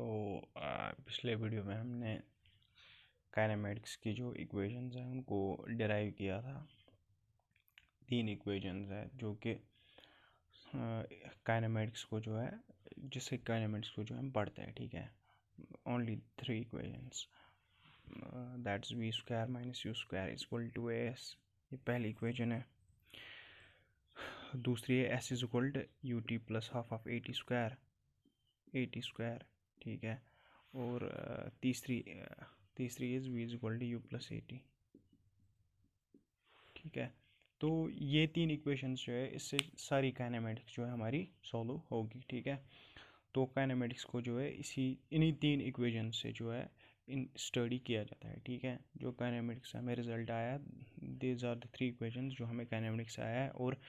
पिछले वीडियो में हमने काइनेमेटिक्स की जो इक्वेशंस हैं उनको डिराइव किया था। 3 इक्वेशंस है जो कि काइनेमेटिक्स को जो है जिससे काइनेमेटिक्स को जो हम पढ़ते हैं, ठीक है। Only 3 equations, that's v square minus you square is equal to s. ये पहली इक्वेशन है। दूसरी है s is equal to U T plus half of a T square, ठीक है। और तीसरी is v is equal to u plus a t, ठीक है। तो ये 3 इक्वेशंस जो है इससे सारी काइनेमेटिक्स जो है हमारी सॉल्व होगी, ठीक है। तो काइनेमेटिक्स को जो है इन्हीं 3 इक्वेशन से जो है इन स्टडी किया जाता है, ठीक है। जो काइनेमेटिक्स हमें रिजल्ट आया, दीज आर द 3 इक्वेशंस जो हमें काइनेमेटिक्स आया है, और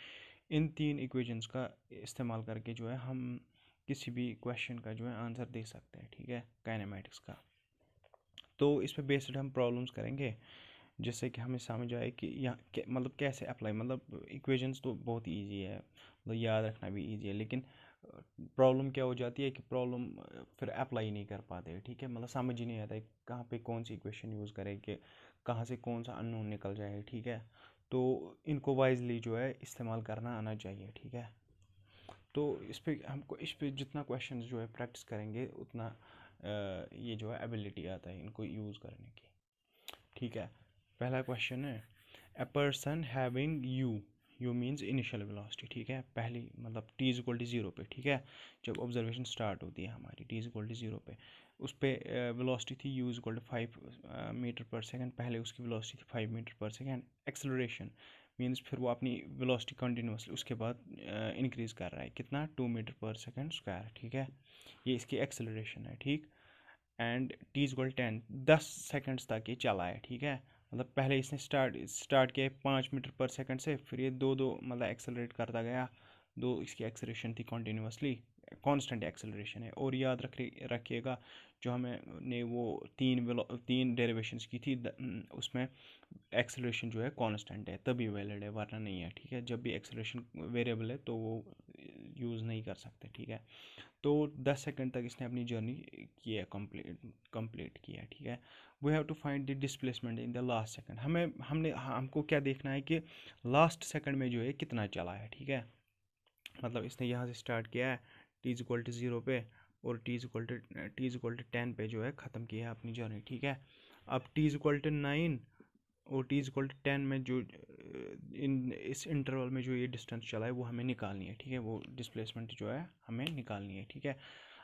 इन 3 इक्वेशंस का इस्तेमाल करके जो है हम किसी भी क्वेश्चन का जो है आंसर दे सकते हैं, ठीक है, काइनेमेटिक्स का। तो इस पर बेस्ड हम प्रॉब्लम्स करेंगे जिससे कि हमें समझ आए कि यहाँ मतलब कैसे अप्लाई, मतलब इक्वेशंस तो बहुत इजी है, मतलब याद रखना भी इजी है, लेकिन प्रॉब्लम क्या हो जाती है कि प्रॉब्लम फिर अप्लाई नहीं कर पाते, ठीक है। मतलब समझ ही नहीं आता है कहाँ पे कौन सी इक्वेशन यूज़ करें कि कहाँ से कौन सा अननोन निकल जाए, ठीक है। तो इनको वाइजली जो है इस्तेमाल करना आना चाहिए, ठीक है। तो इस पे जितना क्वेश्चन जो है प्रैक्टिस करेंगे उतना ये जो है एबिलिटी आता है इनको यूज़ करने की, ठीक है। पहला क्वेश्चन है a person having you means initial velocity, ठीक है। पहली मतलब टी इज इक्वल टू 0 पे, ठीक है। जब ऑब्जर्वेशन स्टार्ट होती है हमारी टी इज इक्वल टू 0 पे, उस पर वेलोसिटी थी u is equal to 5 metre per second. पहले उसकी वेलोसिटी थी 5 metre per second. Acceleration means फिर वो अपनी वेलोसिटी कंटिन्यूसली उसके बाद इंक्रीज़ कर रहा है, कितना 2 मीटर पर सेकंड स्क्वायर, ठीक है। ये इसकी एक्सेलरेशन है, ठीक। And T is equal 10 seconds तक ये चला है, ठीक है। मतलब पहले इसने स्टार्ट किया 5 मीटर पर सेकंड से, फिर ये दो मतलब एक्सेलरेट करता गया। दो इसकी एक्सेलरेशन थी कॉन्टीन्यूसली, कांस्टेंट एक्सेलरेशन है। और याद रखिएगा जो हमें ने वो तीन डेरिवेशंस की थी उसमें एक्सेलरेशन जो है कांस्टेंट है तभी वैलिड है, वरना नहीं है, ठीक है। जब भी एक्सेलरेशन वेरिएबल है तो वो यूज़ नहीं कर सकते, ठीक है। तो 10 सेकंड तक इसने अपनी जर्नी किया, कंप्लीट किया, ठीक है। We have to find the displacement in the last second. हमको क्या देखना है कि लास्ट सेकंड में जो है कितना चला है, ठीक है। मतलब इसने यहाँ से स्टार्ट किया है टी इज इक्वल टू 0 पे, और टी इज इक्वल टू 10 पे जो है ख़त्म किया है अपनी जर्नी, ठीक है। अब टी इज इक्वल टू 9 और टी इज इक्वल टू 10 में जो इस इंटरवल में जो ये डिस्टेंस चला है वो हमें निकालनी है, ठीक है। वो डिस्प्लेसमेंट जो है हमें निकालनी है, ठीक है।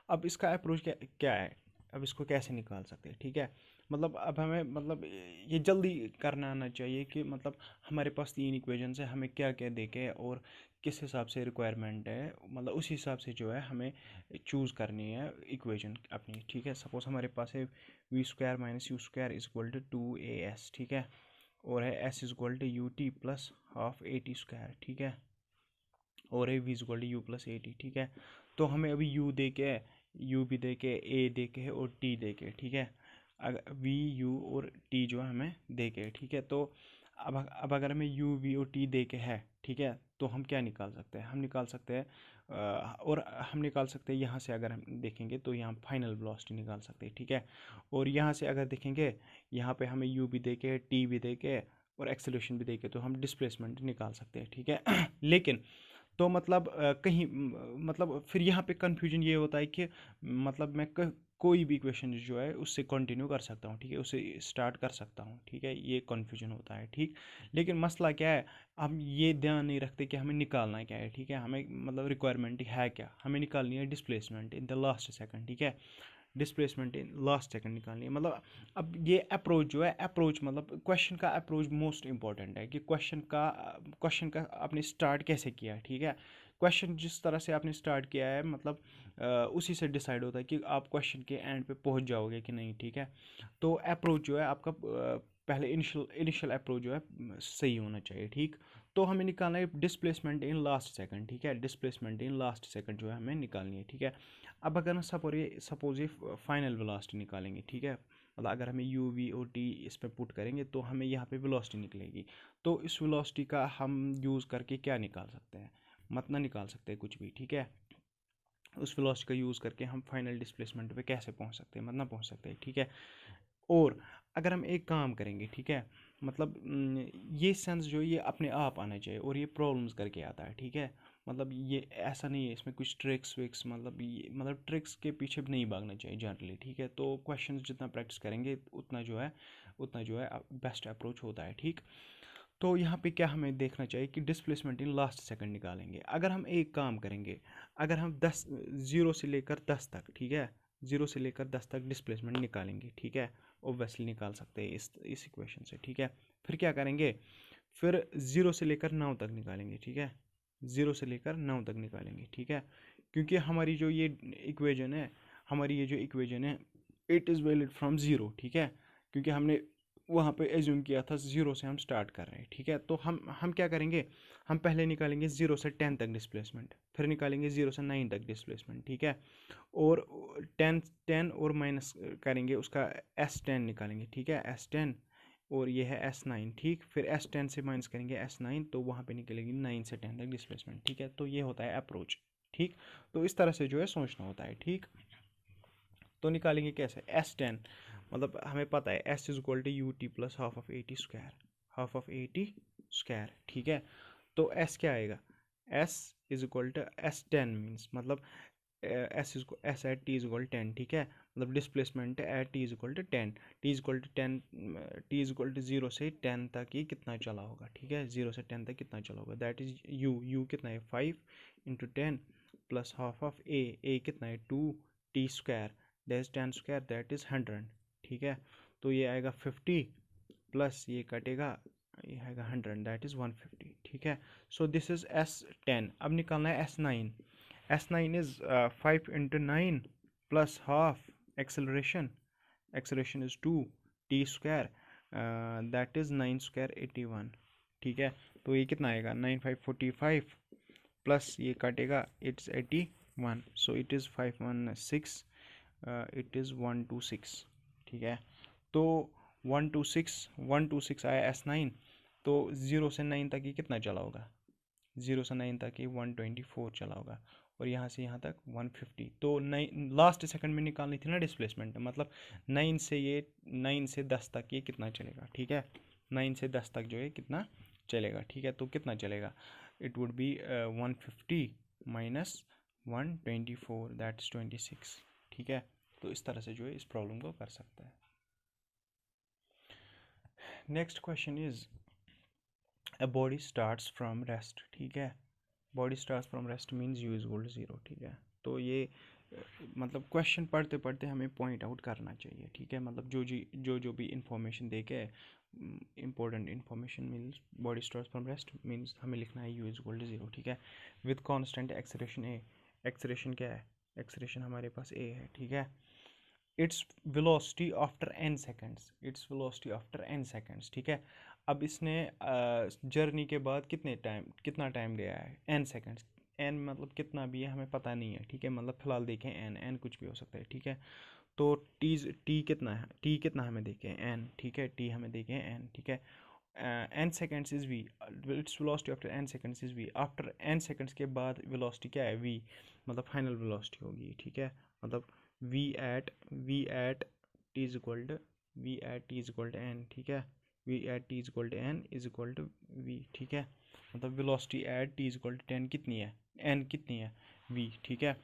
अब इसका अप्रोच क्या है, अब इसको कैसे निकाल सकते हैं, ठीक है। मतलब अब हमें मतलब ये जल्दी करना आना चाहिए कि मतलब हमारे पास 3 इक्वेशंस है, हमें क्या क्या देखे और किस हिसाब से रिक्वायरमेंट है, मतलब उस हिसाब से जो है हमें चूज़ करनी है इक्वेशन अपनी, ठीक है। सपोज हमारे पास है v square minus you square is equal to 2as, ठीक है। और है s is equal to U T plus half A T square, ठीक है। और है v is equal to u plus a t, ठीक है। तो हमें अभी यू दे के, यू भी दे के, ए दे के और टी दे के, ठीक है। अगर वी यू और टी जो है हमें दे के, ठीक है। तो अब अगर हमें यू वी और टी दे के है, ठीक है, तो हम क्या निकाल सकते हैं, हम निकाल सकते हैं हम निकाल सकते हैं यहाँ से अगर हम देखेंगे तो यहाँ फाइनल वेलोसिटी निकाल सकते हैं, ठीक है। और यहाँ से अगर देखेंगे यहाँ पे हमें यू भी दे के, टी भी दे के और एक्सेलरेशन भी दे के, तो हम डिस्प्लेसमेंट निकाल सकते हैं, ठीक है। लेकिन तो मतलब कहीं मतलब फिर यहाँ पे कन्फ्यूजन ये होता है कि मतलब मैं कोई भी इक्वेशन जो है उससे कंटिन्यू कर सकता हूँ, ठीक है, उससे स्टार्ट कर सकता हूँ, ठीक है। ये कन्फ्यूजन होता है, ठीक। लेकिन मसला क्या है, हम ये ध्यान नहीं रखते कि हमें निकालना क्या है, ठीक है। हमें मतलब रिक्वायरमेंट है क्या, हमें निकालनी है displacement in the last second, ठीक है। डिस्प्लेसमेंट इन लास्ट सेकंड निकालनी है। मतलब अब ये अप्रोच जो है, अप्रोच मतलब क्वेश्चन का अप्रोच मोस्ट इंपॉर्टेंट है कि क्वेश्चन का आपने स्टार्ट कैसे किया है, ठीक है। क्वेश्चन जिस तरह से आपने स्टार्ट किया है मतलब उसी से डिसाइड होता है कि आप क्वेश्चन के एंड पे पहुंच जाओगे कि नहीं, ठीक है। तो अप्रोच जो है आपका पहले इनिशियल अप्रोच जो है सही होना चाहिए, ठीक। तो हमें निकालना है डिस्प्लेसमेंट इन लास्ट सेकंड, ठीक है। डिस्प्लेसमेंट इन लास्ट सेकंड जो है हमें निकालनी है, ठीक है। अब अगर सपोज ये फाइनल वेलोसिटी निकालेंगे, ठीक है। मतलब अगर हमें यू वी और टी इस पर पुट करेंगे तो हमें यहाँ पे वेलोसिटी निकलेगी। तो इस वेलोसिटी का हम यूज़ करके क्या निकाल सकते हैं, मत ना निकाल सकते कुछ भी, ठीक है। उस वेलोसिटी का यूज़ करके हम फाइनल डिस्प्लेसमेंट पे कैसे पहुंच सकते हैं, मतलब पहुंच सकते हैं, ठीक है। और अगर हम एक काम करेंगे, ठीक है, मतलब ये सेंस जो ये अपने आप आना चाहिए और ये प्रॉब्लम्स करके आता है, ठीक है। मतलब ये ऐसा नहीं है इसमें कुछ ट्रिक्स विक्स, मतलब ये मतलब ट्रिक्स के पीछे भी नहीं भागना चाहिए जनरली, ठीक है। तो क्वेश्चंस जितना प्रैक्टिस करेंगे उतना जो है बेस्ट अप्रोच होता है, ठीक। तो यहाँ पे क्या हमें देखना चाहिए कि डिस्प्लेसमेंट इन लास्ट सेकंड निकालेंगे। अगर हम एक काम करेंगे, अगर हम 10 0 से लेकर 10 तक, ठीक है, 0 से लेकर 10 तक डिस्प्लेसमेंट निकालेंगे, ठीक है, ओब्वियसली निकाल सकते हैं इस इक्वेशन से, ठीक है। फिर क्या करेंगे, फिर 0 से लेकर 9 तक निकालेंगे, ठीक है, 0 से लेकर 9 तक निकालेंगे, ठीक है। क्योंकि हमारी जो ये इक्वेशन है, हमारी ये जो इक्वेशन है, it is valid from zero, ठीक है। क्योंकि हमने वहाँ पे एज्यूम किया था 0 से हम स्टार्ट कर रहे हैं, ठीक है। तो हम क्या करेंगे, हम पहले निकालेंगे 0 से 10 तक डिस्प्लेसमेंट, फिर निकालेंगे 0 से 9 तक डिस्प्लेसमेंट, ठीक है। और 10 और माइनस करेंगे उसका S10 निकालेंगे, ठीक है, S10, और ये है S9, ठीक। फिर S10 से माइनस करेंगे S9, तो वहाँ पे निकलेगी 9 से 10 तक डिस्प्लेसमेंट, ठीक है। तो ये होता है अप्रोच, ठीक। तो इस तरह से जो है सोचना होता है, ठीक। तो निकालेंगे कैसे, S10, मतलब हमें पता है S is equal to U T plus half of 80 square, half of 80 square, ठीक है। तो S क्या आएगा, S is equal to S10 means, मतलब S at T is equal 10, ठीक है। मतलब displacement at T is equal to 10, T is equal to 10, T is equal to 0 से 10 तक ये कितना चला होगा, ठीक है, 0 से 10 तक कितना चला होगा, दैट इज यू कितना है 5 इंटू 10 प्लस हाफ ऑफ ए कितना है 2, T square that is 10 square that is 100, ठीक है। तो ये आएगा 50 प्लस ये कटेगा, ये आएगा 100 दैट इज 150, ठीक है। So this is S10। अब निकालना है S9। S9 is 5 into 9 plus half acceleration. Acceleration is 2 t square, that is 9 square 81, ठीक है। तो ये कितना आएगा 9 5 45 प्लस ये काटेगा it's 81, so it is 516, it is 126, ठीक है। तो 126 आया S9। तो 0 से 9 तक ये कितना चला होगा, 0 से 9 तक ये 124 चला होगा, और यहाँ से यहाँ तक 150। तो 9 लास्ट सेकंड में निकालनी थी ना डिस्प्लेसमेंट, मतलब 9 से 10 तक ये कितना चलेगा, ठीक है। 9 से 10 तक जो है कितना चलेगा, ठीक है। तो कितना चलेगा, it would be 150 minus 124 that is 26, ठीक है। तो इस तरह से जो है इस प्रॉब्लम को कर सकता है। Next question is a body starts from rest, ठीक है। Body starts from rest means u is equal to 0, ठीक है। तो ये मतलब क्वेश्चन पढ़ते पढ़ते हमें पॉइंट आउट करना चाहिए, ठीक है। मतलब जो भी इंफॉर्मेशन दे के important information means body starts from rest means हमें लिखना है यू इज इक्वल टू 0, ठीक है। With constant acceleration A, acceleration क्या है, एक्सेलरेशन हमारे पास ए है, ठीक है। Its velocity after n seconds, its velocity after n seconds, ठीक है। अब इसने जर्नी के बाद कितना टाइम गया है, n सेकेंड्स। n मतलब कितना भी है हमें पता नहीं है, ठीक है। मतलब फिलहाल देखें n कुछ भी हो सकता है, ठीक है। तो टी कितना है, टी कितना हमें देखें n, ठीक है, टी हमें देखें n, ठीक है। n seconds is v, its velocity after n seconds is v, after n seconds के बाद वेलोसिटी क्या है v, मतलब फाइनल वेलोसिटी होगी, ठीक है। मतलब v at t is equal to n, ठीक है। v at t is equal to n is equal to v, ठीक है। मतलब velocity at t is equal to 10 कितनी है, n कितनी है v, ठीक है।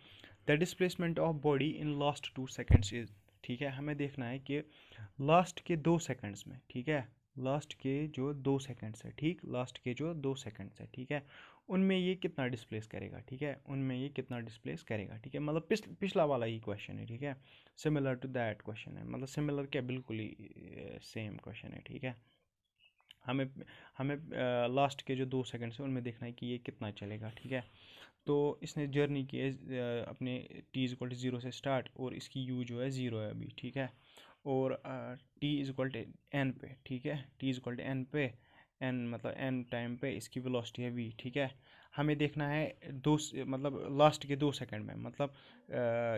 The displacement of body in last 2 seconds is, ठीक है। हमें देखना है कि लास्ट के 2 सेकेंड्स में, ठीक है, लास्ट के जो 2 सेकेंड्स है, ठीक, लास्ट के जो 2 सेकेंड्स है, ठीक है, उनमें ये कितना डिस्प्लेस करेगा, ठीक है, उनमें ये कितना डिस्प्लेस करेगा, ठीक है। मतलब पिछला वाला ही क्वेश्चन है, ठीक है, सिमिलर टू दैट क्वेश्चन है, मतलब सिमिलर क्या, बिल्कुल ही सेम क्वेश्चन है, ठीक है। हमें हमें लास्ट के जो 2 सेकेंड्स है उनमें देखना है कि ये कितना चलेगा, ठीक है। तो इसने जर्नी की है अपने टी इज इक्वल टू 0 से स्टार्ट, और इसकी यू जो है 0 है अभी, ठीक है। और t is equal to n पे, ठीक है, t is equal to n पे, एन मतलब एन टाइम पे इसकी वेलोसिटी है वी, ठीक है। हमें देखना है मतलब लास्ट के 2 सेकंड में, मतलब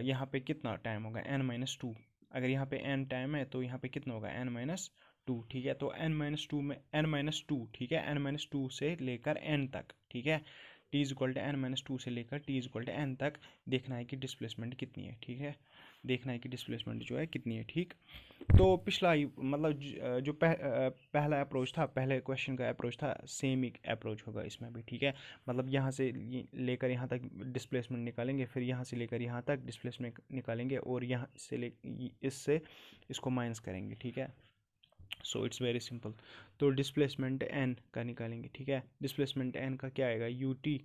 यहाँ पे कितना टाइम होगा n-2, अगर यहाँ पे n टाइम है तो यहाँ पे कितना होगा n-2, ठीक है। तो n-2 में n-2, ठीक है, n-2 से लेकर n तक, ठीक है, t is equal to N minus two से लेकर t is equal to n तक देखना है कि डिस्प्लेसमेंट कितनी है, ठीक है, देखना है कि डिस्प्लेसमेंट जो है कितनी है, ठीक। तो पिछला मतलब जो पहला अप्रोच था, पहले क्वेश्चन का अप्रोच था, सेम ही अप्रोच होगा इसमें भी, ठीक है। मतलब यहाँ से लेकर यहाँ तक डिस्प्लेसमेंट निकालेंगे, फिर यहाँ से लेकर यहाँ तक डिस्प्लेसमेंट निकालेंगे, और यहाँ से इससे इसको माइनस करेंगे, ठीक है। So it's very simple. तो डिस्प्लेसमेंट एन का निकालेंगे, ठीक है। डिस्प्लेसमेंट एन का क्या आएगा, U T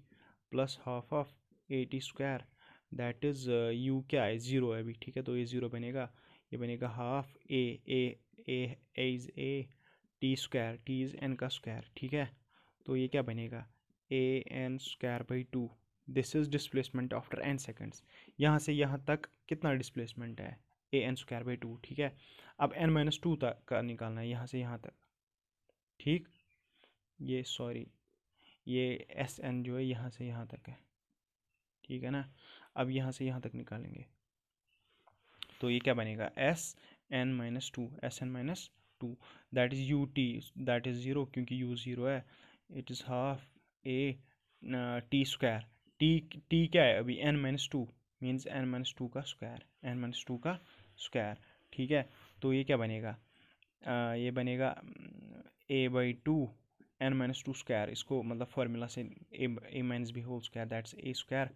plus half of a T square, that is you क्या है, ज़ीरो है अभी, ठीक है। तो ये ज़ीरो बनेगा, ये बनेगा half A is A, T square, T is N का स्क्वायर, ठीक है। तो ये क्या बनेगा, A N square by two, this is displacement after N seconds. यहाँ से यहाँ तक कितना डिस्प्लेसमेंट है, A N square by two, ठीक है। अब एन माइनस टू तक का निकालना है, यहाँ से यहाँ तक, ठीक। ये सॉरी, ये एस एन जो है यहाँ से यहाँ तक है, ठीक है ना। अब यहाँ से यहाँ तक निकालेंगे, तो ये क्या बनेगा, S N minus two, S N minus two, that is U T, that is zero, क्योंकि यू ज़ीरो है। It is half A T square, T क्या है अभी, N minus two, means N minus two का square, N minus two का square, ठीक है। तो ये क्या बनेगा, ये बनेगा A by two N minus two square, इसको मतलब फार्मूला से A minus B whole square, that's a square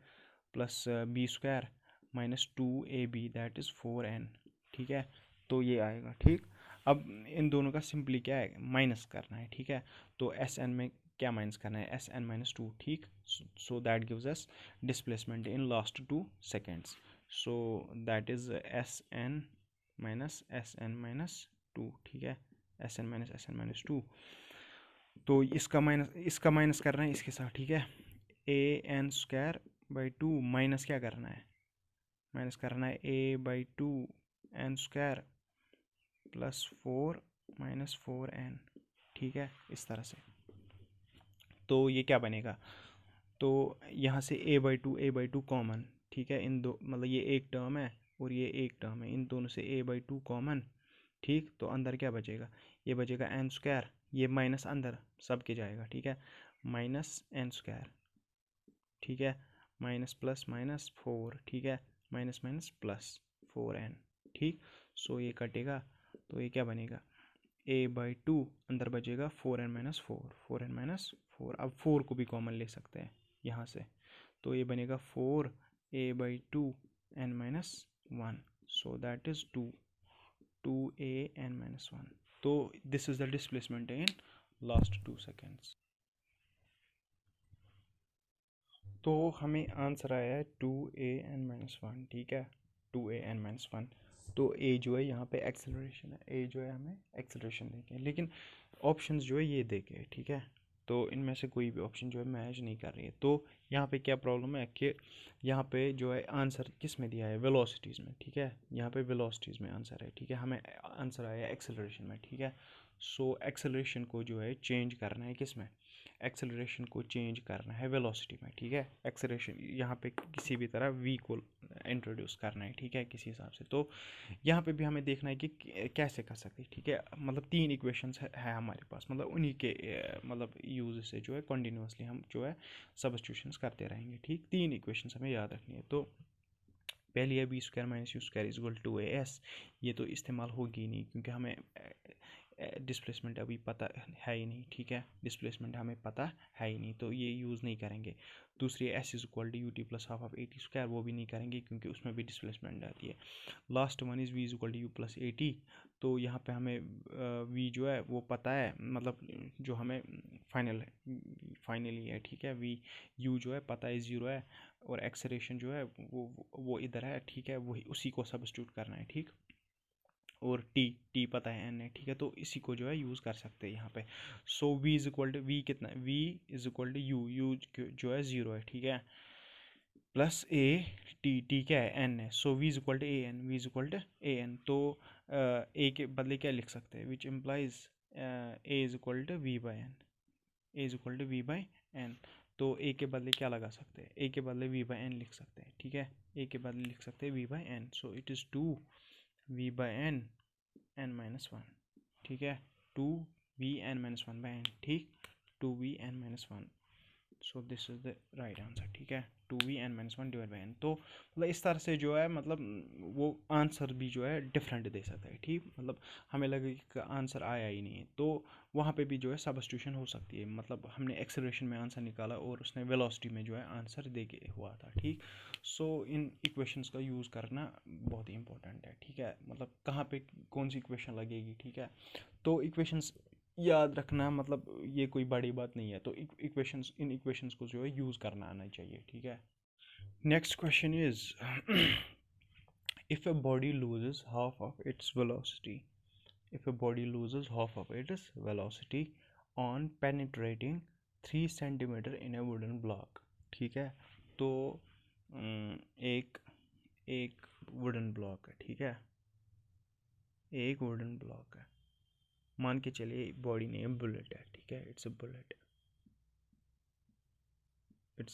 plus b square minus two a b, that is four N, ठीक है। तो ये आएगा, ठीक। अब इन दोनों का सिंपली क्या है, माइनस करना है, ठीक है। तो एस एन में क्या माइनस करना है, एस एन माइनस टू, ठीक। So that gives us displacement in last 2 seconds. So that is s N minus s N minus two, ठीक है, एस एन माइनस टू। तो इसका माइनस करना है इसके साथ, ठीक है। A N square by two minus क्या करना है, माइनस करना है A by two N square plus four minus four N, ठीक है, इस तरह से। तो ये क्या बनेगा, तो यहाँ से ए बाई टू कॉमन, ठीक है। इन दो मतलब ये एक टर्म है और ये एक टर्म है, इन दोनों से ए बाई टू कॉमन, ठीक। तो अंदर क्या बचेगा, ये बचेगा एन स्क्वायर, ये माइनस अंदर सब के जाएगा, ठीक है, माइनस एन स्क्वायर, ठीक है, माइनस प्लस माइनस फोर, ठीक है, minus minus plus four N, ठीक। सो ये कटेगा, तो ये क्या बनेगा, ए बाई टू अंदर बचेगा four n minus four, four n minus four, अब फोर को भी कॉमन ले सकते हैं यहाँ से, तो ये बनेगा four A by two N minus one, so that is two A N minus one. तो this is the displacement in last 2 seconds. तो हमें आंसर आया है टू ए एन माइनस वन, ठीक है, टू ए एन माइनस वन। तो ए जो है यहाँ पे एक्सेलरेशन है, ए जो है हमें एक्सेलरेशन देके, लेकिन ऑप्शंस जो है ये देके, ठीक है। तो इनमें से कोई भी ऑप्शन जो है मैच नहीं कर रही है। तो यहाँ पे क्या प्रॉब्लम है कि यहाँ पे जो है आंसर किस में दिया है, वेलोसिटीज़ में, ठीक है, यहाँ पे वेलोसिटीज़ में आंसर है, ठीक है, हमें आंसर आया एक्सेलरेशन में, ठीक है। सो एक्सेलरेशन को जो है चेंज करना है किस में, एक्सेलरेशन को चेंज करना है वेलोसिटी में, ठीक है। एक्सेलरेशन यहाँ पे किसी भी तरह वी को इंट्रोड्यूस करना है, ठीक है, किसी हिसाब से। तो यहाँ पे भी हमें देखना है कि कैसे कर सकते हैं, ठीक है। मतलब 3 इक्वेशंस है हमारे पास, मतलब उन्हीं के मतलब यूज से जो है कंटिन्यूसली हम जो है सब्स्टिट्यूशंस करते रहेंगे, ठीक। 3 इक्वेशंस हमें याद रखनी है। तो पहली है b square minus you square is equal to a s, ये तो इस्तेमाल होगी नहीं क्योंकि हमें डिस्प्लेसमेंट अभी पता है ही नहीं, ठीक है, डिस्प्लेसमेंट हमें पता है ही नहीं, तो ये यूज़ नहीं करेंगे। दूसरी s is equal to U T plus half of a T square, वो भी नहीं करेंगे क्योंकि उसमें भी डिस्प्लेसमेंट आती है। Last one is v is equal to u plus a t, तो यहाँ पे हमें वी जो है वो पता है, मतलब जो हमें फाइनली है, ठीक है। वी यू जो है पता है ज़ीरो है, और एक्सेलरेशन जो है वो इधर है, ठीक है, वही उसी को सब्स्टिट्यूट करना है, ठीक। और टी पता है एन है, ठीक है, तो इसी को जो है यूज़ कर सकते हैं यहाँ पे। So we is equal to V कितना, V is equal to U जो है ज़ीरो है, ठीक है, प्लस ए टी क्या है, एन है। So we is equal to A n, v is equal to A n. तो ए के बदले क्या लिख सकते हैं, which implies a is equal to we by n, a is equal to we by n. तो a के बदले क्या लगा सकते हैं, ए के बदले वी बाई एन लिख सकते हैं, ठीक है, ए के बदले लिख सकते हैं V by N. So it is two we by N N minus one, ठीक है, two V N minus one by N, ठीक, two V N minus one so this is the right answer, ठीक है, 2v(n-1) divide by n। तो मतलब इस तरह से जो है मतलब वो आंसर भी जो है डिफरेंट दे सकता है, ठीक, मतलब हमें लगे कि आंसर आया ही नहीं है तो वहाँ पे भी जो है सब्स्टिट्यूशन हो सकती है, मतलब हमने एक्सेलरेशन में आंसर निकाला और उसने वेलोसिटी में जो है आंसर दे के हुआ था, ठीक। सो इन इक्वेशंस का यूज़ करना बहुत ही इंपॉर्टेंट है, ठीक है, मतलब कहाँ पे कौन सी इक्वेशन लगेगी, ठीक है। तो इक्वेशंस याद रखना मतलब ये कोई बड़ी बात नहीं है, तो इन इक्वेशंस को जो है यूज़ करना आना चाहिए, ठीक है। Next question is if a body loses half of its velocity if a body loses half of its velocity on penetrating 3 centimeter in a wooden block, ठीक है। तो एक एक वुडन ब्लॉक है, ठीक है, एक वुडन ब्लॉक है, मान के चलिए बॉडी नेम बुलेट है, ठीक है, इट्स अ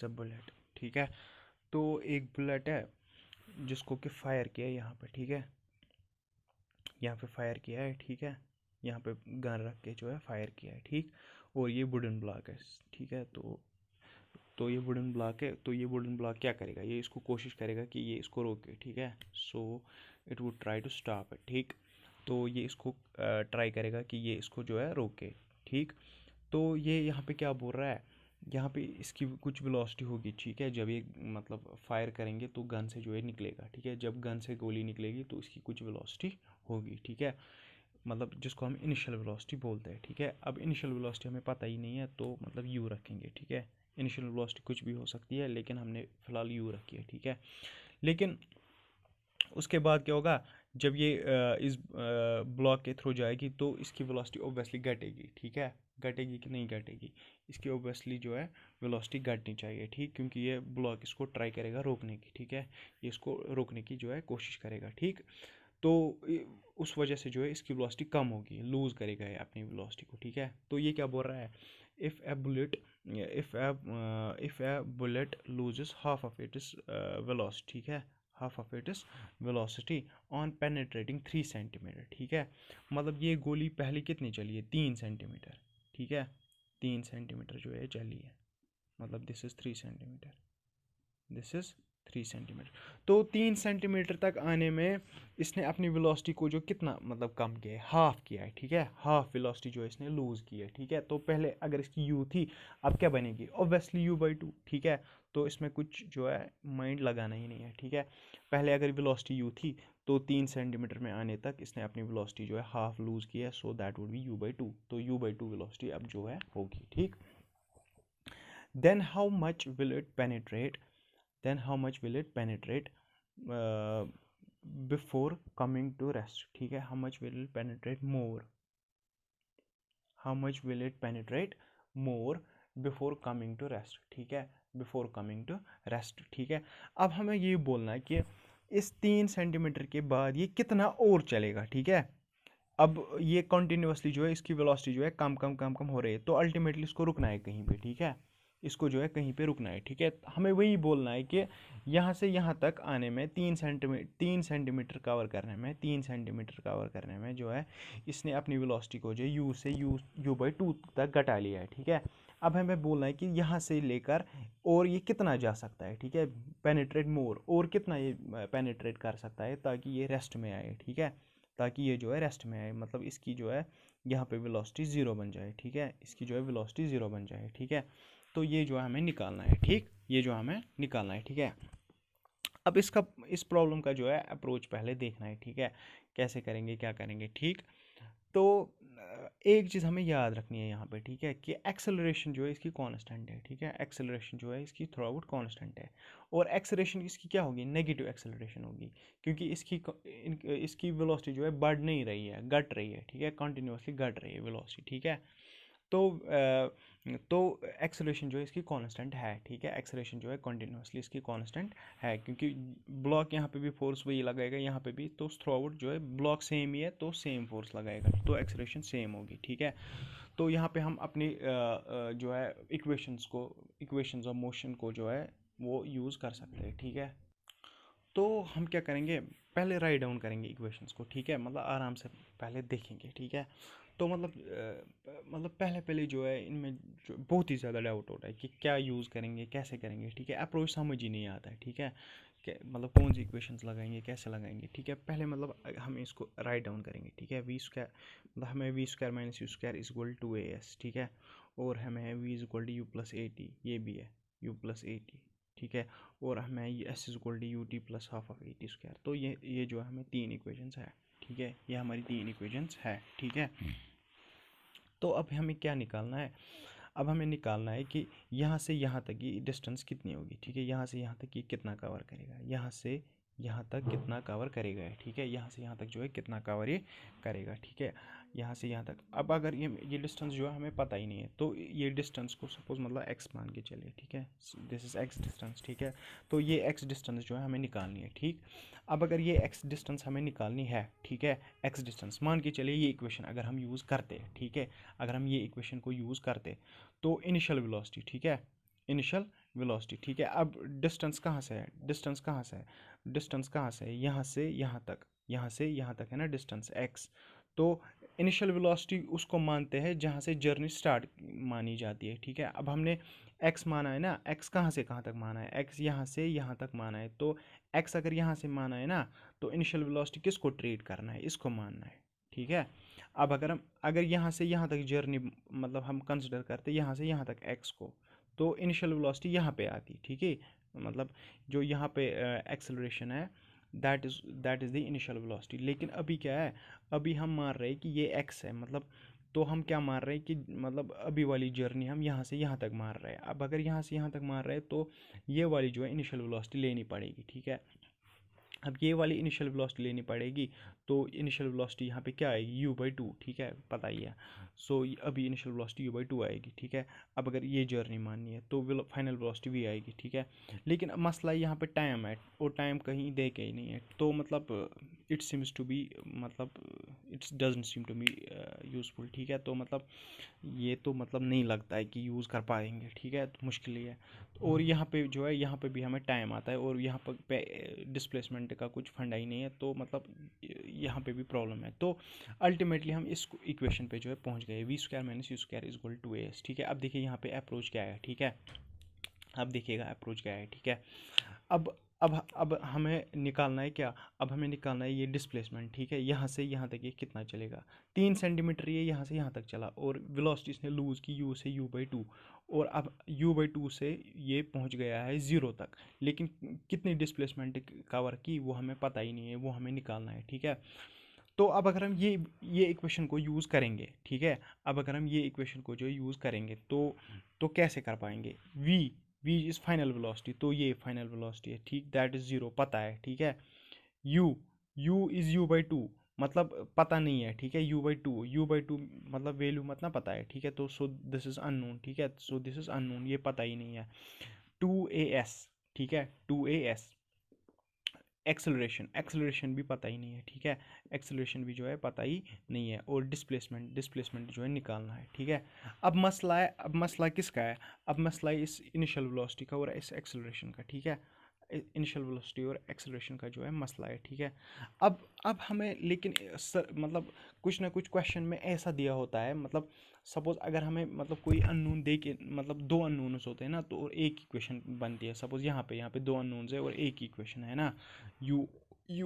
बुलेट, ठीक है। तो एक बुलेट है जिसको कि फायर किया है यहाँ पे, ठीक है, यहाँ पे फायर किया है, ठीक है, यहाँ पे गन रख के जो है फायर किया है, ठीक। और ये वुडन ब्लॉक है, ठीक है। तो ये वुडन ब्लॉक है, तो ये वुडन ब्लॉक क्या करेगा, ये इसको कोशिश करेगा कि ये इसको रोके, ठीक है। So it would try to stop it, ठीक। तो ये इसको ट्राई करेगा कि ये इसको जो है रोके, ठीक। तो ये यहाँ पे क्या बोल रहा है, यहाँ पे इसकी कुछ वेलोसिटी होगी, ठीक है, जब ये मतलब फायर करेंगे तो गन से जो है निकलेगा, ठीक है, जब गन से गोली निकलेगी तो इसकी कुछ वेलोसिटी होगी, ठीक है, मतलब जिसको हम इनिशियल वेलोसिटी बोलते हैं, ठीक है। अब इनिशियल वेलोसिटी हमें पता ही नहीं है तो मतलब यू रखेंगे, ठीक है। इनिशियल वेलोसिटी कुछ भी हो सकती है लेकिन हमने फ़िलहाल यू रखी है, ठीक है। लेकिन उसके बाद क्या होगा, जब ये इस ब्लॉक के थ्रू जाएगी तो इसकी वेलोसिटी ऑब्वियसली घटेगी, ठीक है, घटेगी कि नहीं घटेगी, इसकी ऑब्वियसली जो है वेलोसिटी घटनी चाहिए, ठीक, क्योंकि ये ब्लॉक इसको ट्राई करेगा रोकने की, ठीक है, ये इसको रोकने की जो है कोशिश करेगा, ठीक। तो उस वजह से जो है इसकी वेलोसिटी कम होगी, लूज़ करेगा ये अपनी वेलोसिटी को, ठीक है। तो ये क्या बोल रहा है, if A bullet if A bullet loses half of its velocity, ठीक है, half of its velocity on penetrating 3 centimetre, ठीक है, मतलब ये गोली पहले कितनी चली है, 3 सेंटीमीटर, ठीक है, 3 सेंटीमीटर जो है चली है, मतलब this is 3 centimetre, this is 3 centimetre. तो 3 सेंटीमीटर तक आने में इसने अपनी वेलोसिटी को जो कितना मतलब कम किया है, हाफ किया है, ठीक है, हाफ वेलोसिटी जो है इसने लूज़ की है, ठीक है। तो पहले अगर इसकी यू थी, अब क्या बनेगी, ऑब्वियसली u/2, ठीक है। तो इसमें कुछ जो है माइंड लगाना ही नहीं है, ठीक है। पहले अगर वेलोसिटी यू थी तो 3 सेंटीमीटर में आने तक इसने अपनी वेलोसिटी जो है हाफ लूज़ की है, so that would be u/2। तो u/2 वेलोसिटी अब जो है होगी, ठीक। Then how much will it penetrate then how much will it penetrate uh, before coming to rest, ठीक है, how much will it penetrate more, how much will it penetrate more before coming to rest, ठीक है, before coming to rest, ठीक है। अब हमें ये बोलना है कि इस 3 सेंटीमीटर के बाद ये कितना और चलेगा, ठीक है। अब ये कंटिन्यूसली जो है इसकी वेलोसिटी जो है कम कम कम कम हो रही है, तो अल्टीमेटली इसको रुकना है कहीं पे, ठीक है, इसको जो है कहीं पे रुकना है, ठीक है। हमें वही बोलना है कि यहाँ से यहाँ तक आने में 3 सेंटीमीटर कवर करने में 3 सेंटीमीटर कवर करने में जो है इसने अपनी वेलोसिटी को जो है u/2 तक घटा लिया है, ठीक है। अब हमें बोलना है कि यहाँ से लेकर और ये कितना जा सकता है, ठीक है, पेनिट्रेट मोर, और कितना ये पेनिट्रेट कर सकता है ताकि ये रेस्ट में आए, ठीक है, ताकि ये जो है रेस्ट में आए, मतलब इसकी जो है यहाँ पे वेलोसिटी 0 बन जाए, ठीक है, इसकी जो है वेलोसिटी 0 बन जाए, ठीक है। तो ये जो है हमें निकालना है, ठीक, ये जो हमें निकालना है, ठीक है। अब इस प्रॉब्लम का जो है अप्रोच पहले देखना है, ठीक है, कैसे करेंगे क्या करेंगे, ठीक। तो एक चीज़ हमें याद रखनी है यहाँ पे, ठीक है, कि एक्सेलरेशन जो है इसकी कांस्टेंट है, ठीक है, एक्सेलरेशन जो है इसकी थ्रू आउट कांस्टेंट है, और एक्सेलरेशन इसकी क्या होगी, नेगेटिव एक्सेलरेशन होगी, क्योंकि इसकी वेलोसिटी जो है बढ़ नहीं रही है, घट रही है, ठीक है, कंटिन्यूसली घट रही है वेलोसिटी, ठीक है। तो एक्सेलरेशन जो है इसकी कांस्टेंट है, ठीक है, एक्सेलरेशन जो है कंटिन्यूसली इसकी कांस्टेंट है, क्योंकि ब्लॉक यहाँ पे भी फोर्स वही लगाएगा, यहाँ पे भी, तो थ्रू आउट जो है ब्लॉक सेम ही है तो सेम फोर्स लगाएगा, तो एक्सेलरेशन सेम होगी, ठीक है। तो यहाँ पे हम अपनी जो है इक्वेशंस ऑफ मोशन को जो है वो यूज़ कर सकते हैं, ठीक है। तो हम क्या करेंगे, पहले राइट डाउन करेंगे इक्वेशंस को, ठीक है, मतलब आराम से पहले देखेंगे, ठीक है। तो मतलब पहले जो है इनमें जो बहुत ही ज़्यादा डाउट होता है कि क्या यूज़ करेंगे, कैसे करेंगे, ठीक है, अप्रोच समझ ही नहीं आता है, ठीक है, मतलब कौन सी इक्वेशंस लगाएंगे, कैसे लगाएंगे, ठीक है। पहले मतलब हम इसको राइट डाउन करेंगे, ठीक है। वी स्क्वायर मतलब हमें v square minus you square is equal to a s, ठीक है, और हमें है v is equal to u plus a t, ये भी है यू प्लस ए टी, ठीक है, और हमें s is equal to U T plus half of a T square. तो ये जो है हमें 3 इक्वेशंस है, ठीक है, ये हमारी 3 इक्वेशंस है, ठीक है। तो अब हमें क्या निकालना है, अब हमें निकालना है कि यहाँ से यहाँ तक की डिस्टेंस कितनी होगी, ठीक है, यहाँ से यहाँ तक ये कितना कवर करेगा, यहाँ से यहाँ तक कितना कवर करेगा, ठीक है, यहाँ से यहाँ तक जो है कितना कवर ये करेगा, ठीक है, यहाँ से यहाँ तक। अब अगर ये डिस्टेंस जो है हमें पता ही नहीं है, तो ये डिस्टेंस को सपोज मतलब x मान के चलिए, ठीक है, दिस इज x डिस्टेंस, ठीक है। तो ये x डिस्टेंस जो है हमें निकालनी है, ठीक। अब अगर ये x डिस्टेंस हमें निकालनी है, ठीक है, x डिस्टेंस मान के चलिए ये इक्वेशन अगर हम यूज़ करते, ठीक है, अगर हम ये इक्वेशन को यूज़ करते तो इनिशियल वेलोसिटी, ठीक है, इनिशियल वेलोसिटी, ठीक है। अब डिस्टेंस कहाँ से है, डिस्टेंस कहाँ से है, डिस्टेंस कहाँ से है, यहाँ से यहाँ तक, यहाँ से यहाँ तक है ना डिस्टेंस x। तो इनिशियल वेलोसिटी उसको मानते हैं जहाँ से जर्नी स्टार्ट मानी जाती है, ठीक है। अब हमने x माना है ना, x कहाँ से कहाँ तक माना है, x यहाँ से यहाँ तक माना है। तो x अगर यहाँ से माना है ना, तो इनिशियल वेलोसिटी किसको ट्रीट करना है, इसको मानना है, ठीक है। अब अगर यहाँ से यहाँ तक जर्नी मतलब हम कंसिडर करते यहाँ से यहाँ तक x को, तो इनिशियल वेलोसिटी यहाँ पे आती, ठीक है, मतलब जो यहाँ पे एक्सेलरेशन है that is the initial velocity. लेकिन अभी क्या है, अभी हम मान रहे हैं कि ये x है, मतलब तो हम क्या मान रहे हैं कि मतलब अभी वाली जर्नी हम यहाँ से यहाँ तक मार रहे हैं। अब अगर यहाँ से यहाँ तक मार रहे हैं तो ये वाली जो है इनिशियल वेलोसिटी लेनी पड़ेगी, ठीक है। अब ये वाली इनिशियल वेलोसिटी लेनी पड़ेगी, तो इनिशियल वेलोसिटी यहाँ पे क्या आएगी, u/2, ठीक है, पता ही है। सो अभी इनिशियल वेलोसिटी u/2 आएगी, ठीक है। अब अगर ये जर्नी माननी है तो फाइनल वेलोसिटी भी आएगी, ठीक है। लेकिन अब मसला यहाँ पे टाइम है, और टाइम कहीं दे के ही नहीं है, तो मतलब इट सीम्स टू बी मतलब it's doesn't seem to be useful, ठीक है। तो मतलब ये तो मतलब नहीं लगता है कि यूज़ कर पाएंगे, ठीक है, तो मुश्किल ही है। और यहाँ पे जो है यहाँ पे भी हमें टाइम आता है, और यहाँ पर डिस्प्लेसमेंट का कुछ फंडा ही नहीं है, तो मतलब यहाँ पे भी प्रॉब्लम है। तो अल्टीमेटली हम इस इक्वेशन पे जो है पहुँच गए, v square minus you square is equal to a s, ठीक है। अब देखिए यहाँ पे अप्रोच क्या है, ठीक है, अब देखिएगा अप्रोच क्या है, ठीक है। अब हमें निकालना है क्या, अब हमें निकालना है ये डिस्प्लेसमेंट, ठीक है, यहाँ से यहाँ तक ये कितना चलेगा, 3 सेंटीमीटर ये यहाँ से यहाँ तक चला, और वेलोसिटी इसने लूज़ की u से u/2, और अब u/2 से ये पहुँच गया है 0 तक। लेकिन कितनी डिस्प्लेसमेंट कवर की वो हमें पता ही नहीं है, वो हमें निकालना है, ठीक है। तो अब अगर हम ये इक्वेशन को यूज़ करेंगे, ठीक है, अब अगर हम ये इक्वेशन को जो यूज़ करेंगे तो कैसे कर पाएंगे, v इज़ फाइनल वेलोसिटी, तो ये फाइनल वेलोसिटी है, ठीक, दैट इज़ 0 पता है, ठीक है। u इज़ u/2 मतलब पता नहीं है, ठीक है, u/2 मतलब वैल्यू मतलब पता है, ठीक है। तो सो दिस इज़ अननोन, ठीक है, सो दिस इज़ अननोन, ये पता ही नहीं है। 2as, ठीक है, 2as एक्सेलरेशन भी पता ही नहीं है, ठीक है, एक्सेलरेशन भी जो है पता ही नहीं है, और डिस्प्लेसमेंट जो है निकालना है, ठीक है। अब मसला किसका है, अब मसला है इस इनिशियल वेलोसिटी का और इस एक्सेलरेशन का, ठीक है, इनिशियल वेलोसिटी और एक्सेलरेशन का जो है मसला है, ठीक है। अब हमें लेकिन मतलब कुछ ना कुछ क्वेश्चन में ऐसा दिया होता है, मतलब सपोज अगर हमें मतलब कोई अननोन दे के मतलब 2 अननोन्स होते हैं ना, तो एक इक्वेशन बनती है। सपोज यहाँ पे 2 अननोन्स है और एक ही इक्वेशन है ना, यू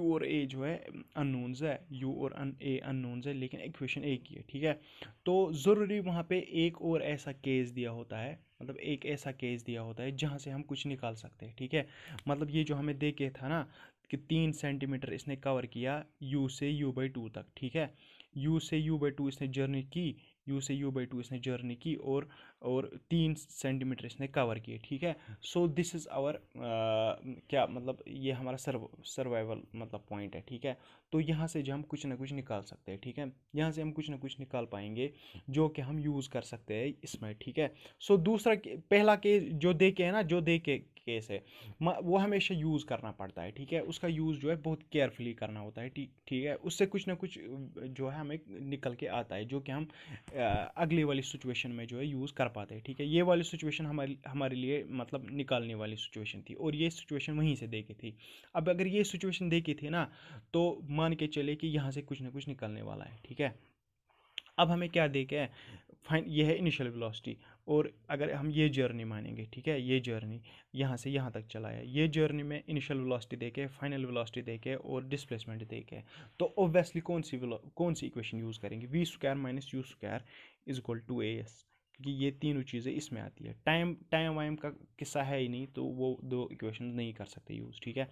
और ए जो है अननोन्स है, यू और ए अननोन्स है, लेकिन इक्वेशन एक ही है, ठीक है। तो ज़रूरी वहाँ पे एक और ऐसा केस दिया होता है, मतलब एक ऐसा केस दिया होता है जहाँ से हम कुछ निकाल सकते हैं, ठीक है। मतलब ये जो हमें दे के था ना कि 3 सेंटीमीटर इसने कवर किया u से u/2 तक, ठीक है, u से u/2 इसने जर्नी की, u से u/2 इसने जर्नी की, और 3 सेंटीमीटर इसने कवर किए, ठीक है। सो दिस इज़ आवर क्या मतलब ये हमारा सर्वाइवल मतलब पॉइंट है, ठीक है। तो यहाँ से जो हम कुछ ना कुछ निकाल सकते हैं, ठीक है, यहाँ से हम कुछ ना कुछ निकाल पाएंगे जो कि हम यूज़ कर सकते हैं इसमें, ठीक है। सो दूसरा पहला केस जो दे के है ना, जो दे के केस है वो हमेशा यूज़ करना पड़ता है, ठीक है, उसका यूज़ जो है बहुत केयरफुली करना होता है, ठीक है, उससे कुछ ना कुछ जो है हमें निकल के आता है, जो कि हम अगली वाली सिचुएशन में जो है यूज़ कर पाते हैं, ठीक है। ये वाली सिचुएशन हमारे हमारे लिए मतलब निकालने वाली सिचुएशन थी, और ये सिचुएशन वहीं से देखी थी। अब अगर ये सिचुएशन देखी थी ना, तो मान के चले कि यहाँ से कुछ ना कुछ निकलने वाला है, ठीक है। अब हमें क्या दे के फाइन, ये है इनिशियल वेलोसिटी, और अगर हम ये जर्नी मानेंगे, ठीक है, ये जर्नी यहाँ से यहाँ तक चला है, ये जर्नी में इनिशियल वेलोसिटी दे के, फाइनल वेलोसिटी दे के और डिस्प्लेसमेंट दे के, तो ऑब्वियसली कौन सी इक्वेशन यूज़ करेंगे, v square minus you square is equal to a s, क्योंकि ये तीनों चीज़ें इसमें आती है। टाइम टाइम वाइम का किस्सा है ही नहीं, तो वो दो इक्वेशन नहीं कर सकते यूज़, ठीक है।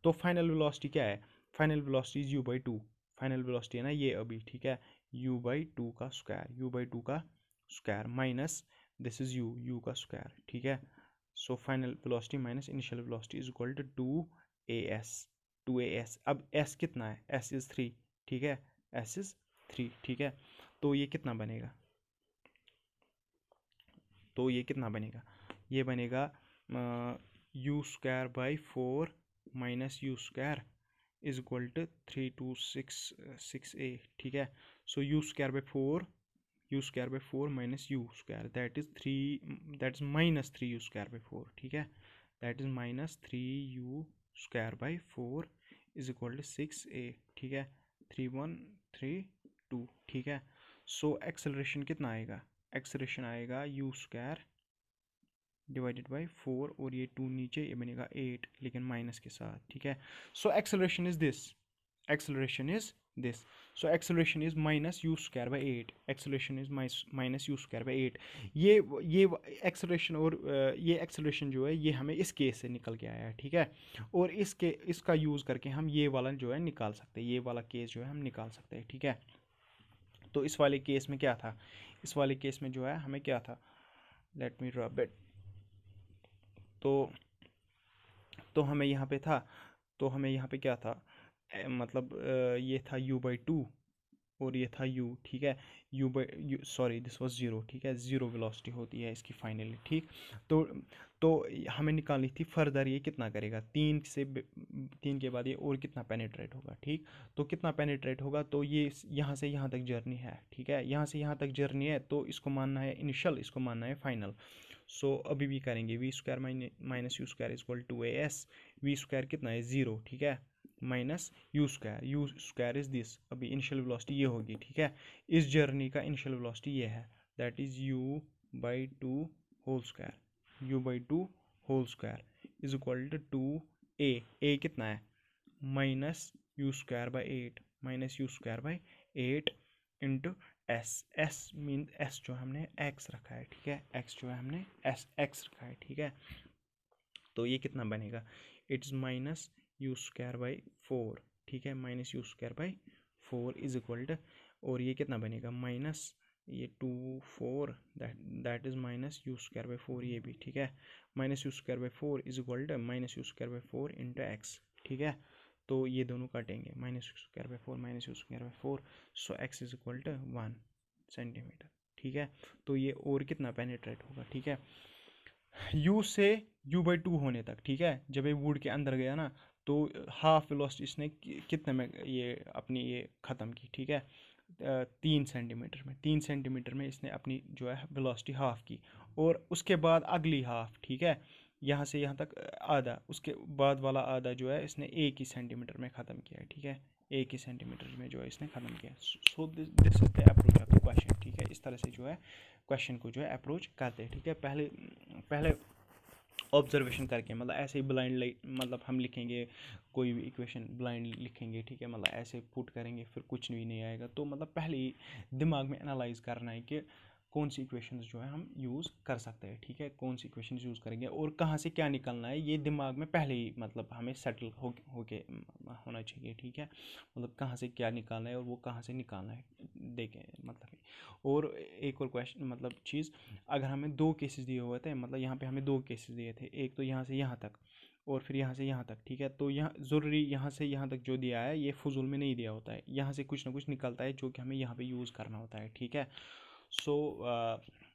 तो फाइनल वेलोसिटी क्या है, final velocity is u/2, final velocity है ना ये अभी, ठीक है, u/2 का स्क्वायर, u/2 का square minus this is u का स्क्वायर, ठीक है। So final velocity minus initial velocity is equal to 2as। अब s कितना है, s इज 3, ठीक है, s इज 3, ठीक है। तो ये कितना बनेगा, तो ये कितना बनेगा, ये बनेगा u square by 4 minus you square is equal to 32668, ठीक है। So u square by 4, u square by 4 minus you square, that is 3, that is minus 3u square by 4, ठीक है, that is minus 3u square by 4 is equal to 6a, ठीक है, 3132, ठीक है। So acceleration कितना आएगा, एक्सेलरेशन आएगा u square divided by 4, और ये 2 नीचे, ये बनेगा 8 लेकिन माइनस के साथ, ठीक है। So acceleration is this, acceleration is this, so acceleration is minus u square by 8, acceleration is minus u square by 8। ये acceleration और ये acceleration जो है ये हमें इस केस से निकल के आया है, ठीक है, और इसका यूज़ करके हम ये वाला जो है निकाल सकते हैं, ये वाला केस जो है हम निकाल सकते हैं, ठीक है। तो इस वाले केस में क्या था, इस वाले केस में जो है हमें क्या था, लेट मी रब इट, तो हमें यहाँ पे था, तो हमें यहाँ पे क्या था, मतलब ये था u/2 और ये था u, ठीक है, सॉरी दिस वाज ज़ीरो, ठीक है, ज़ीरो वेलोसिटी होती है इसकी फाइनली, ठीक। तो हमें निकालनी थी फर्दर ये कितना करेगा, 3 के बाद ये और कितना पेनिट्रेट होगा, ठीक। तो कितना पेनिट्रेट होगा, तो ये यहाँ से यहाँ तक जर्नी है, ठीक है, यहाँ से यहाँ तक जर्नी है, तो इसको मानना है इनिशियल, इसको मानना है फाइनल। सो अभी भी करेंगे v square minus you square is equal to a s, v square कितना है 0, ठीक है, minus you square is this, अभी इनिशियल वेलोसिटी ये होगी, ठीक है, इस जर्नी का इनिशियल वेलोसिटी ये है, that is u/2 whole square, u/2 whole square is equal to A कितना है, minus you square by 8, minus you square by 8 into S mean S जो हमने एक्स रखा है, ठीक है, एक्स जो है हमने एक्स रखा है, ठीक है। तो ये कितना बनेगा, it's minus you square by 4, ठीक है, minus you square by 4 is equal to, और ये कितना बनेगा, माइनस ये 2 4 that is minus you square by 4, ये भी, ठीक है, minus you square by 4 is equal to minus you square by 4 into x, ठीक है। तो ये दोनों काटेंगे, minus you square by 4 minus you square by 4, so x is equal to 1 centimetre, ठीक है। तो ये और कितना पेनिट्रेट होगा, ठीक है, u से u/2 होने तक, ठीक है, जब ये वुड के अंदर गया ना, तो हाफ वेलोसिटी इसने कितने में ये अपनी ये ख़त्म की, ठीक है, 3 सेंटीमीटर में, 3 सेंटीमीटर में इसने अपनी जो है वेलोसिटी हाफ की, और उसके बाद अगली हाफ, ठीक है, यहाँ से यहाँ तक आधा, उसके बाद वाला आधा जो है इसने 1 ही सेंटीमीटर में ख़त्म किया है, ठीक है, 1 ही सेंटीमीटर में जो है इसने ख़त्म किया। So this is the approach of the question, ठीक है, इस तरह से जो है क्वेश्चन को जो है अप्रोच करते हैं, ठीक है। पहले ऑब्जर्वेशन करके, मतलब ऐसे ही ब्लाइंड मतलब हम लिखेंगे कोई भी इक्वेशन ब्लाइंड लिखेंगे, ठीक है, मतलब ऐसे पुट करेंगे फिर कुछ भी नहीं आएगा, तो मतलब पहले ही दिमाग में एनालाइज करना है कि कौन सी इक्वेशंस जो है हम यूज़ कर सकते हैं, ठीक है, कौन सी इक्वेशंस यूज़ करेंगे और कहाँ से क्या निकलना है, ये दिमाग में पहले ही मतलब हमें सेटल होके होना चाहिए, ठीक है, मतलब कहाँ से क्या निकालना है और वो कहाँ से निकालना है, देखें मतलब। और एक और क्वेश्चन मतलब चीज़, अगर हमें 2 केसेस दिए हुए थे, मतलब यहाँ पे हमें 2 केसेस दिए थे, एक तो यहाँ से यहाँ तक और फिर यहाँ से यहाँ तक, ठीक है, तो यहाँ ज़रूरी यहाँ से यहाँ तक जो दिया है ये फजूल में नहीं दिया होता है, यहाँ से कुछ ना कुछ निकलता है जो कि हमें यहाँ पे यूज़ करना होता है, ठीक है। So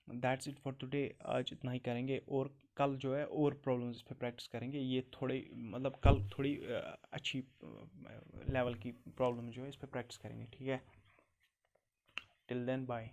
that's it for today, आज इतना ही करेंगे, और कल जो है और प्रॉब्लम्स पे प्रैक्टिस करेंगे, ये थोड़ी मतलब कल थोड़ी अच्छी लेवल की प्रॉब्लम जो है इस पर प्रैक्टिस करेंगे, ठीक है। Till then bye.